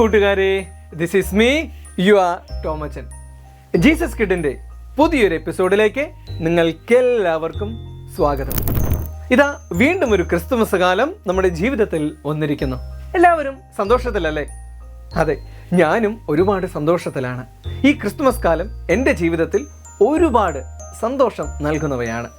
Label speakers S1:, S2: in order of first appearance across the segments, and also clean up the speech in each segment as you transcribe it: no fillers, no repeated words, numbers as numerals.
S1: കൂട്ടുകാരെ, this is me your Tomachan. Jesus കിഡിൻ്റെ പുതിയൊരു എപ്പിസോഡിലേക്ക് നിങ്ങൾക്കെല്ലാവർക്കും സ്വാഗതം. ഇതാ വീണ്ടും ഒരു ക്രിസ്തുമസ് കാലം നമ്മുടെ ജീവിതത്തിൽ വന്നിരിക്കുന്നു. എല്ലാവരും സന്തോഷത്തിലല്ലേ? അതെ, ഞാനും ഒരുപാട് സന്തോഷത്തിലാണ്. ഈ ക്രിസ്തുമസ് കാലം എൻ്റെ ജീവിതത്തിൽ ഒരുപാട് സന്തോഷം നൽകുന്നവയാണ്.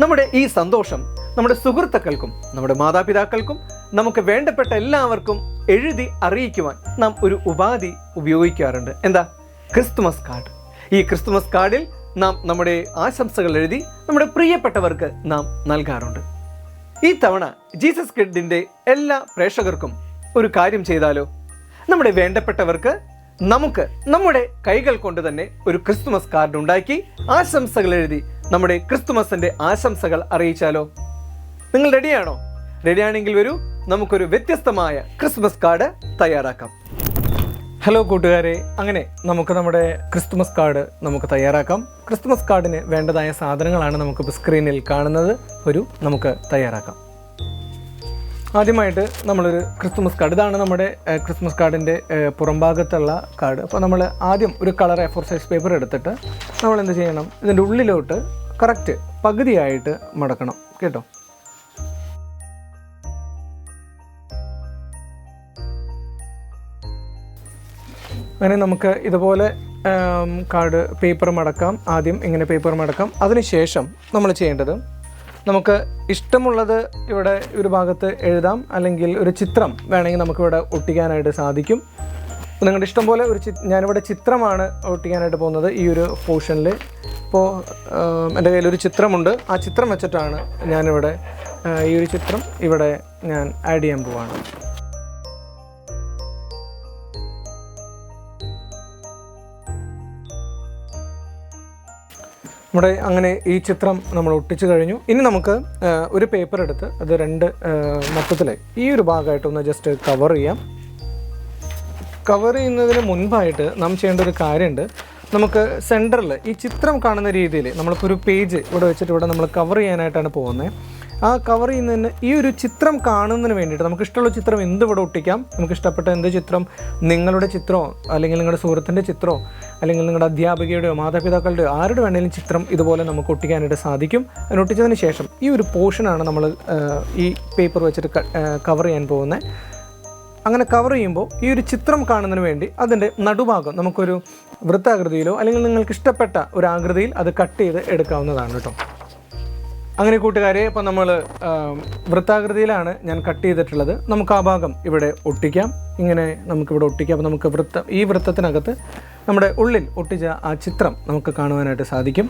S1: നമ്മുടെ ഈ സന്തോഷം നമ്മുടെ സുഹൃത്തുക്കൾക്കും നമ്മുടെ മാതാപിതാക്കൾക്കും നമുക്ക് വേണ്ടപ്പെട്ട എല്ലാവർക്കും എഴുതി അറിയിക്കുവാൻ നാം ഒരു ഉപാധി ഉപയോഗിക്കാറുണ്ട്. എന്താ? Christmas card. ഈ ക്രിസ്തുമസ് കാർഡിൽ നാം നമ്മുടെ ആശംസകൾ എഴുതി നമ്മുടെ പ്രിയപ്പെട്ടവർക്ക് നാം നൽകാറുണ്ട്. ഈ തവണ ജീസസ് കിഡിൻ്റെ എല്ലാ പ്രേക്ഷകർക്കും ഒരു കാര്യം ചെയ്താലോ? നമ്മുടെ വേണ്ടപ്പെട്ടവർക്ക് നമുക്ക് നമ്മുടെ കൈകൾ കൊണ്ട് തന്നെ ഒരു ക്രിസ്തുമസ് കാർഡ് ഉണ്ടാക്കി ആശംസകൾ എഴുതി നമ്മുടെ ക്രിസ്തുമസിൻ്റെ ആശംസകൾ അറിയിച്ചാലോ? നിങ്ങൾ റെഡിയാണോ? റെഡിയാണെങ്കിൽ വരൂ, നമുക്കൊരു വ്യത്യസ്തമായ ക്രിസ്മസ് കാർഡ് തയ്യാറാക്കാം. ഹലോ കൂട്ടുകാരെ, അങ്ങനെ നമുക്ക് നമ്മുടെ ക്രിസ്തുമസ് കാർഡ് നമുക്ക് തയ്യാറാക്കാം. ക്രിസ്തുമസ് കാർഡിന് വേണ്ടതായ സാധനങ്ങളാണ് നമുക്ക് സ്ക്രീനിൽ കാണുന്നത്. നമുക്ക് തയ്യാറാക്കാം. ആദ്യമായിട്ട് നമ്മളൊരു ക്രിസ്തുമസ് കാർഡ്, ഇതാണ് നമ്മുടെ ക്രിസ്മസ് കാർഡിൻ്റെ പുറംഭാഗത്തുള്ള കാർഡ്. അപ്പോൾ നമ്മൾ ആദ്യം ഒരു കളർ A4 സൈസ് പേപ്പർ എടുത്തിട്ട് നമ്മൾ എന്ത് ചെയ്യണം? ഇതിൻ്റെ ഉള്ളിലോട്ട് കറക്റ്റ് പകുതിയായിട്ട് മടക്കണം കേട്ടോ. അങ്ങനെ നമുക്ക് ഇതുപോലെ കാർഡ് പേപ്പർ മടക്കാം. ആദ്യം ഇങ്ങനെ പേപ്പർ മടക്കാം. അതിനുശേഷം നമ്മൾ ചെയ്യേണ്ടത്, നമുക്ക് ഇഷ്ടമുള്ളത് ഇവിടെ ഒരു ഭാഗത്ത് എഴുതാം, അല്ലെങ്കിൽ ഒരു ചിത്രം വേണമെങ്കിൽ നമുക്കിവിടെ ഒട്ടിക്കാനായിട്ട് സാധിക്കും. നിങ്ങളുടെ ഇഷ്ടം പോലെ ഞാനിവിടെ ചിത്രമാണ് ഒട്ടിക്കാനായിട്ട് പോകുന്നത് ഈ ഒരു പോർഷനിൽ. ഇപ്പോൾ എൻ്റെ കയ്യിലൊരു ചിത്രമുണ്ട്. ആ ചിത്രം വെച്ചിട്ടാണ് ഞാനിവിടെ ഈ ഒരു ചിത്രം ഇവിടെ ഞാൻ ആഡ് ചെയ്യാൻ പോവാണ്. നമ്മുടെ അങ്ങനെ ഈ ചിത്രം നമ്മൾ ഒട്ടിച്ചു കഴിഞ്ഞു. ഇനി നമുക്ക് ഒരു പേപ്പർ എടുത്ത് അത് രണ്ട് മൊത്തത്തിൽ ഈ ഒരു ഭാഗമായിട്ടൊന്ന് ജസ്റ്റ് കവർ ചെയ്യാം. കവർ ചെയ്യുന്നതിന് മുൻപായിട്ട് നാം ചെയ്യേണ്ട ഒരു കാര്യമുണ്ട്. നമുക്ക് സെൻറ്ററിൽ ഈ ചിത്രം കാണുന്ന രീതിയിൽ നമ്മളിപ്പോൾ ഒരു പേജ് ഇവിടെ വെച്ചിട്ട് ഇവിടെ നമ്മൾ കവർ ചെയ്യാനായിട്ടാണ് പോകുന്നത്. ആ കവർ ചെയ്യുന്നതിന് ഈ ഒരു ചിത്രം കാണുന്നതിന് വേണ്ടിയിട്ട് നമുക്ക് ഇഷ്ടമുള്ള ചിത്രം എന്ത് ഇവിടെ ഒട്ടിക്കാം. നമുക്ക് ഇഷ്ടപ്പെട്ട എന്ത് ചിത്രം, നിങ്ങളുടെ ചിത്രമോ അല്ലെങ്കിൽ നിങ്ങളുടെ സുഹൃത്തിൻ്റെ ചിത്രമോ അല്ലെങ്കിൽ നിങ്ങളുടെ അധ്യാപികയുടെയോ മാതാപിതാക്കളുടെയോ ആരുടെ വേണമെങ്കിലും ചിത്രം ഇതുപോലെ നമുക്ക് ഒട്ടിക്കാനായിട്ട് സാധിക്കും. അതിനൊട്ടിച്ചതിന് ശേഷം ഈ ഒരു പോർഷനാണ് നമ്മൾ ഈ പേപ്പർ വെച്ചിട്ട് കവർ ചെയ്യാൻ പോകുന്നത്. അങ്ങനെ കവർ ചെയ്യുമ്പോൾ ഈ ഒരു ചിത്രം കാണുന്നതിന് വേണ്ടി അതിൻ്റെ നടുഭാഗം നമുക്കൊരു വൃത്താകൃതിയിലോ അല്ലെങ്കിൽ നിങ്ങൾക്ക് ഇഷ്ടപ്പെട്ട ഒരു ആകൃതിയിൽ അത് കട്ട് ചെയ്ത് എടുക്കാവുന്നതാണ് കേട്ടോ. അങ്ങനെ കൂട്ടുകാരെ, ഇപ്പോൾ നമ്മൾ വൃത്താകൃതിയിലാണ് ഞാൻ കട്ട് ചെയ്തിട്ടുള്ളത്. നമുക്ക് ആ ഭാഗം ഇവിടെ ഒട്ടിക്കാം. ഇങ്ങനെ നമുക്കിവിടെ ഒട്ടിക്കാം. അപ്പോൾ നമുക്ക് ഈ വൃത്തത്തിനകത്ത് നമ്മുടെ ഉള്ളിൽ ഒട്ടിച്ച ആ ചിത്രം നമുക്ക് കാണുവാനായിട്ട് സാധിക്കും.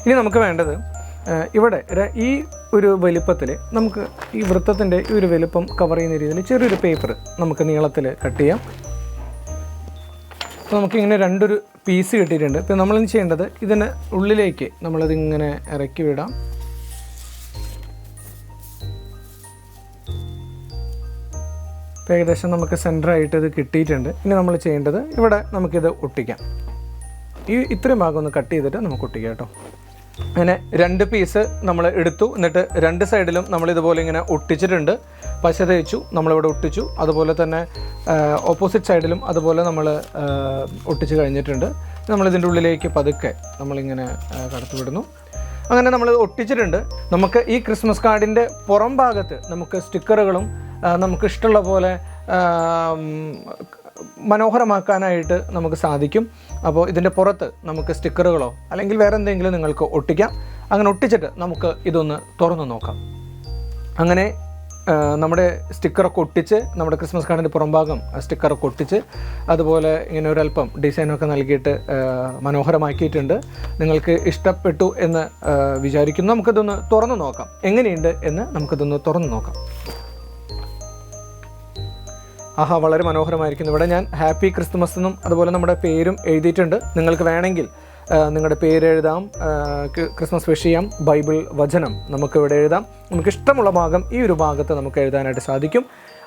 S1: ഇനി നമുക്ക് വേണ്ടത് ഇവിടെ ഈ ഒരു വലിപ്പത്തിൽ നമുക്ക് ഈ വൃത്തത്തിൻ്റെ ഈ ഒരു വലിപ്പം കവർ ചെയ്യുന്ന രീതിയിൽ ചെറിയൊരു പേപ്പർ നമുക്ക് നീളത്തിൽ കട്ട് ചെയ്യാം. അപ്പോൾ നമുക്കിങ്ങനെ രണ്ടൊരു പീസ് കിട്ടിയിട്ടുണ്ട്. ഇപ്പോൾ നമ്മളെന്ത് ചെയ്യേണ്ടത്, ഇതിന് ഉള്ളിലേക്ക് നമ്മളതിങ്ങനെ ഇറക്കി വിടാം. ഇപ്പോൾ ഏകദേശം നമുക്ക് സെൻറ്ററായിട്ട് ഇത് കിട്ടിയിട്ടുണ്ട്. ഇനി നമ്മൾ ചെയ്യേണ്ടത് ഇവിടെ നമുക്കിത് ഒട്ടിക്കാം. ഇത്രയും ഭാഗം ഒന്ന് കട്ട് ചെയ്തിട്ട് നമുക്ക് ഒട്ടിക്കാം കേട്ടോ. അങ്ങനെ രണ്ട് പീസ് നമ്മൾ എടുത്തു. എന്നിട്ട് രണ്ട് സൈഡിലും നമ്മളിതുപോലെ ഇങ്ങനെ ഒട്ടിച്ചിട്ടുണ്ട്. പശ തേച്ചു, നമ്മളിവിടെ ഒട്ടിച്ചു. അതുപോലെ തന്നെ ഓപ്പോസിറ്റ് സൈഡിലും അതുപോലെ നമ്മൾ ഒട്ടിച്ച് കഴിഞ്ഞിട്ടുണ്ട്. നമ്മളിതിൻ്റെ ഉള്ളിലേക്ക് പതുക്കെ നമ്മളിങ്ങനെ കടത്തി വിടുന്നു. അങ്ങനെ നമ്മൾ ഒട്ടിച്ചിട്ടുണ്ട്. നമുക്ക് ഈ ക്രിസ്മസ് കാർഡിൻ്റെ പുറം ഭാഗത്ത് നമുക്ക് സ്റ്റിക്കറുകളും നമുക്ക് ഇഷ്ടമുള്ള പോലെ മനോഹരമാക്കാനായിട്ട് നമുക്ക് സാധിക്കും. അപ്പോൾ ഇതിൻ്റെ പുറത്ത് നമുക്ക് സ്റ്റിക്കറുകളോ അല്ലെങ്കിൽ വേറെ എന്തെങ്കിലും നിങ്ങൾക്ക് ഒട്ടിക്കാം. അങ്ങനെ ഒട്ടിച്ചിട്ട് നമുക്ക് ഇതൊന്ന് തുറന്നു നോക്കാം. അങ്ങനെ നമ്മുടെ സ്റ്റിക്കറൊക്കെ ഒട്ടിച്ച്, നമ്മുടെ ക്രിസ്മസ് കാർഡിൻ്റെ പുറംഭാഗം സ്റ്റിക്കറൊക്കെ ഒട്ടിച്ച് അതുപോലെ ഇങ്ങനെ ഒരല്പം ഡിസൈനൊക്കെ നൽകിയിട്ട് മനോഹരമാക്കിയിട്ടുണ്ട്. നിങ്ങൾക്ക് ഇഷ്ടപ്പെട്ടു എന്ന് വിചാരിക്കുന്നു. നമുക്കിതൊന്ന് തുറന്നു നോക്കാം. എങ്ങനെയുണ്ട് എന്ന് നമുക്കിതൊന്ന് തുറന്നു നോക്കാം. ആഹാ, വളരെ മനോഹരമായിരിക്കുന്നു. ഇവിടെ ഞാൻ ഹാപ്പി ക്രിസ്തുമസ് എന്നും അതുപോലെ നമ്മുടെ പേരും എഴുതിയിട്ടുണ്ട്. നിങ്ങൾക്ക് വേണമെങ്കിൽ നിങ്ങളുടെ പേരെഴുതാം, ക്രിസ്മസ് വിഷ് ചെയ്യാം, ബൈബിൾ വചനം നമുക്കിവിടെ എഴുതാം. നമുക്ക് ഇഷ്ടമുള്ള ഭാഗം ഈ ഒരു ഭാഗത്ത് നമുക്ക് എഴുതാനായിട്ട് സാധിക്കും.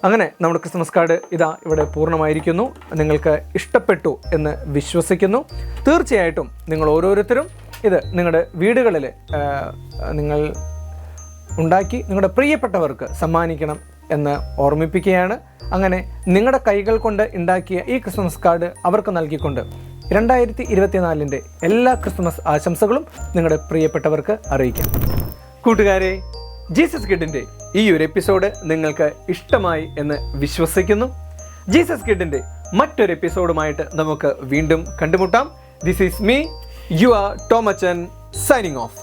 S1: അങ്ങനെ നമ്മുടെ ക്രിസ്മസ് കാർഡ് ഇതാ ഇവിടെ പൂർണ്ണമായിരിക്കുന്നു. നിങ്ങൾക്ക് ഇഷ്ടപ്പെട്ടു എന്ന് വിശ്വസിക്കുന്നു. തീർച്ചയായിട്ടും നിങ്ങൾ ഓരോരുത്തരും ഇത് നിങ്ങളുടെ വീടുകളിൽ നിങ്ങൾ ഉണ്ടാക്കി നിങ്ങളുടെ പ്രിയപ്പെട്ടവർക്ക് സമ്മാനിക്കണം എന്ന് ഓർമ്മിപ്പിക്കുകയാണ്. അങ്ങനെ നിങ്ങളുടെ കൈകൾ കൊണ്ട് ഉണ്ടാക്കിയ ഈ ക്രിസ്മസ് കാർഡ് അവർക്ക് നൽകിക്കൊണ്ട് 2024 എല്ലാ ക്രിസ്മസ് ആശംസകളും നിങ്ങളുടെ പ്രിയപ്പെട്ടവർക്ക് അറിയിക്കാം. കൂട്ടുകാരെ, ജീസസ് കിഡിൻ്റെ ഈ ഒരു എപ്പിസോഡ് നിങ്ങൾക്ക് ഇഷ്ടമായി എന്ന് വിശ്വസിക്കുന്നു. ജീസസ് കിഡിൻ്റെ മറ്റൊരു എപ്പിസോഡുമായിട്ട് നമുക്ക് വീണ്ടും കണ്ടുമുട്ടാം. This is me, your Tomachan, signing of.